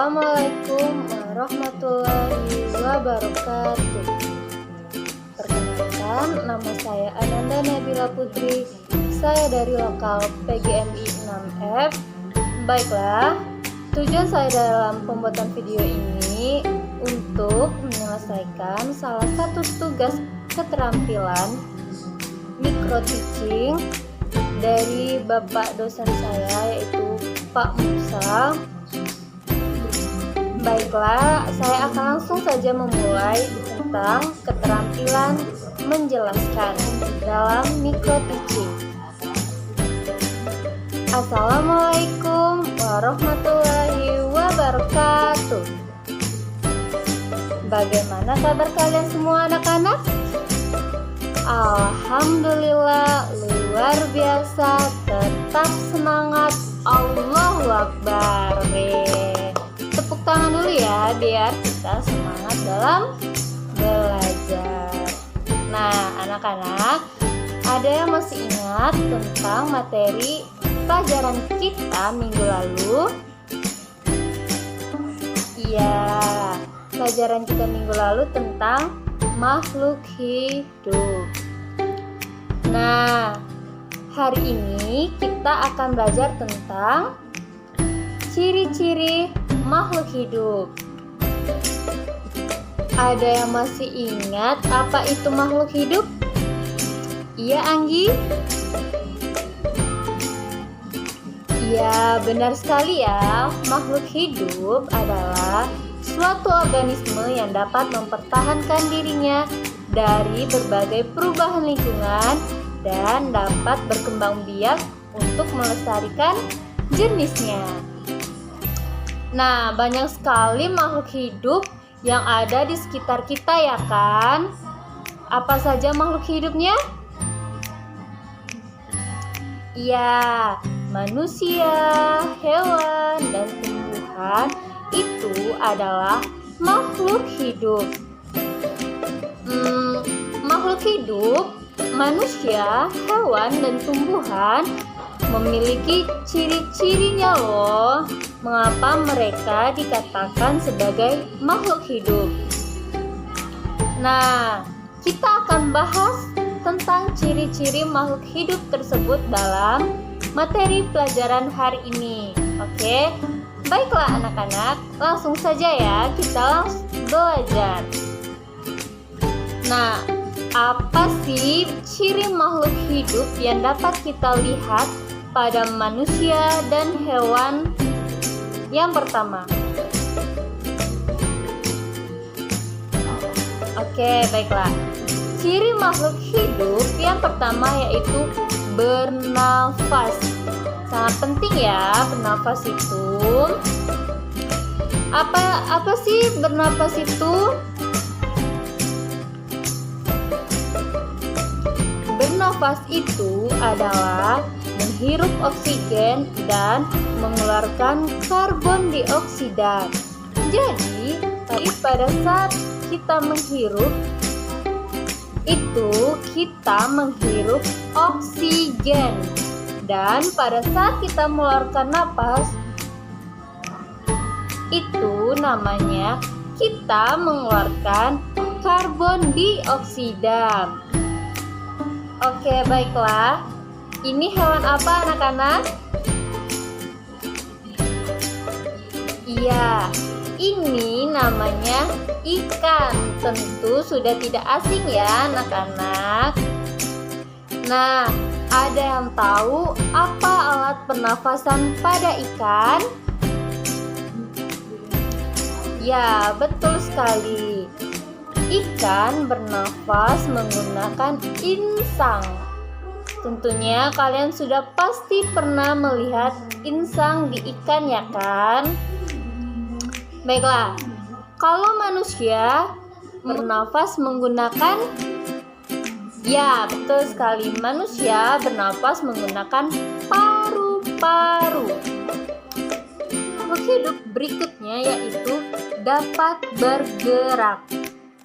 Assalamualaikum warahmatullahi wabarakatuh. Perkenalkan, nama saya Ananda Nabila Putri. Saya dari lokal PGMI 6F. Baiklah, tujuan saya dalam pembuatan video ini untuk menyelesaikan salah satu tugas keterampilan micro teaching dari Bapak dosen saya, yaitu Pak Musa. Baiklah, saya akan langsung saja memulai tentang keterampilan menjelaskan dalam micro teaching. Assalamualaikum warahmatullahi wabarakatuh. Bagaimana kabar kalian semua anak-anak? Alhamdulillah, luar biasa, tetap semangat, Allahu Akbar. Tepuk tangan dulu ya, biar kita semangat dalam belajar. Nah, anak-anak, ada yang masih ingat tentang materi pelajaran kita minggu lalu? Iya, pelajaran kita minggu lalu tentang makhluk hidup. Nah, hari ini kita akan belajar tentang ciri-ciri makhluk hidup. Ada yang masih ingat apa itu makhluk hidup? Iya, Anggi? Iya, benar sekali ya. Makhluk hidup adalah suatu organisme yang dapat mempertahankan dirinya dari berbagai perubahan lingkungan dan dapat berkembang biak untuk melestarikan jenisnya. Nah, banyak sekali makhluk hidup yang ada di sekitar kita ya kan? Apa saja makhluk hidupnya? Iya, manusia, hewan, dan tumbuhan itu adalah makhluk hidup. Makhluk hidup, manusia, hewan, dan tumbuhan memiliki ciri-cirinya loh. Mengapa mereka dikatakan sebagai makhluk hidup? Nah, kita akan bahas tentang ciri-ciri makhluk hidup tersebut dalam materi pelajaran hari ini. Oke, baiklah anak-anak, langsung saja ya kita belajar. Nah, apa sih ciri makhluk hidup yang dapat kita lihat pada manusia dan hewan? Yang pertama, oke, baiklah. Ciri makhluk hidup yang pertama yaitu bernafas. Sangat penting ya, bernafas itu. Apa sih bernafas itu? Bernafas itu adalah menghirup oksigen dan mengeluarkan karbon dioksida. Jadi, pada saat kita menghirup itu kita menghirup oksigen, dan pada saat kita mengeluarkan napas itu namanya kita mengeluarkan karbon dioksida. Oke, baiklah. Ini hewan apa anak-anak? Iya, ini namanya ikan. Tentu sudah tidak asing ya anak-anak. Nah, ada yang tahu apa alat pernafasan pada ikan? Ya, betul sekali. Ikan bernafas menggunakan insang. Tentunya kalian sudah pasti pernah melihat insang di ikan ya kan? Baiklah, kalau manusia bernafas menggunakan, ya betul sekali, manusia bernafas menggunakan paru-paru. Makhluk hidup berikutnya yaitu dapat bergerak.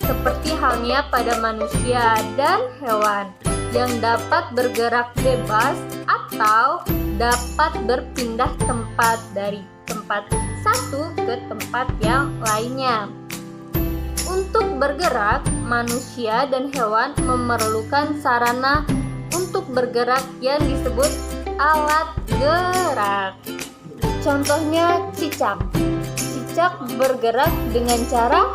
Seperti halnya pada manusia dan hewan yang dapat bergerak bebas atau dapat berpindah tempat dari tempat satu ke tempat yang lainnya. Untuk bergerak, manusia dan hewan memerlukan sarana untuk bergerak yang disebut alat gerak. Contohnya cicak. Cicak bergerak dengan cara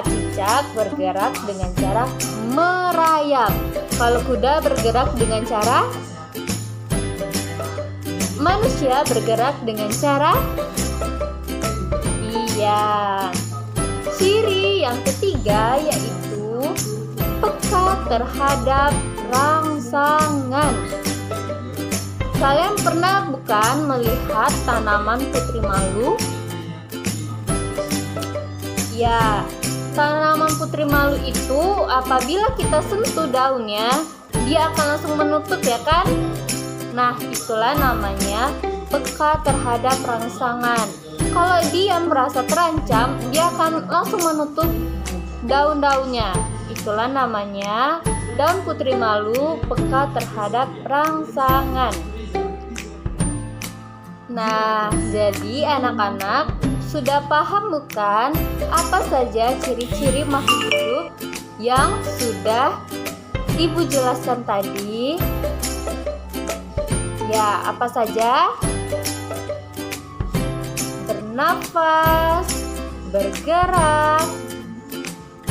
cicak bergerak dengan cara merayap. Kalau kuda bergerak dengan cara, manusia bergerak dengan cara, Ciri yang ketiga yaitu peka terhadap rangsangan. Kalian pernah bukan melihat tanaman putri malu? Ya, tanaman putri malu itu apabila kita sentuh daunnya, dia akan langsung menutup, ya kan? Nah, itulah namanya peka terhadap rangsangan. Kalau dia merasa terancam, dia akan langsung menutup daun-daunnya. Itulah namanya daun putri malu peka terhadap rangsangan. Nah, jadi anak-anak sudah paham bukan apa saja ciri-ciri makhluk hidup yang sudah Ibu jelaskan tadi? Ya, apa saja? Bernafas, bergerak,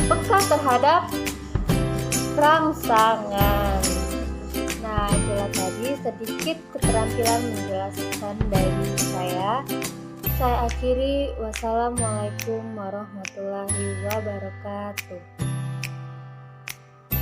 peka terhadap rangsangan. Nah, itulah tadi sedikit keterampilan menjelaskan dari saya. Saya akhiri, wassalamualaikum warahmatullahi wabarakatuh.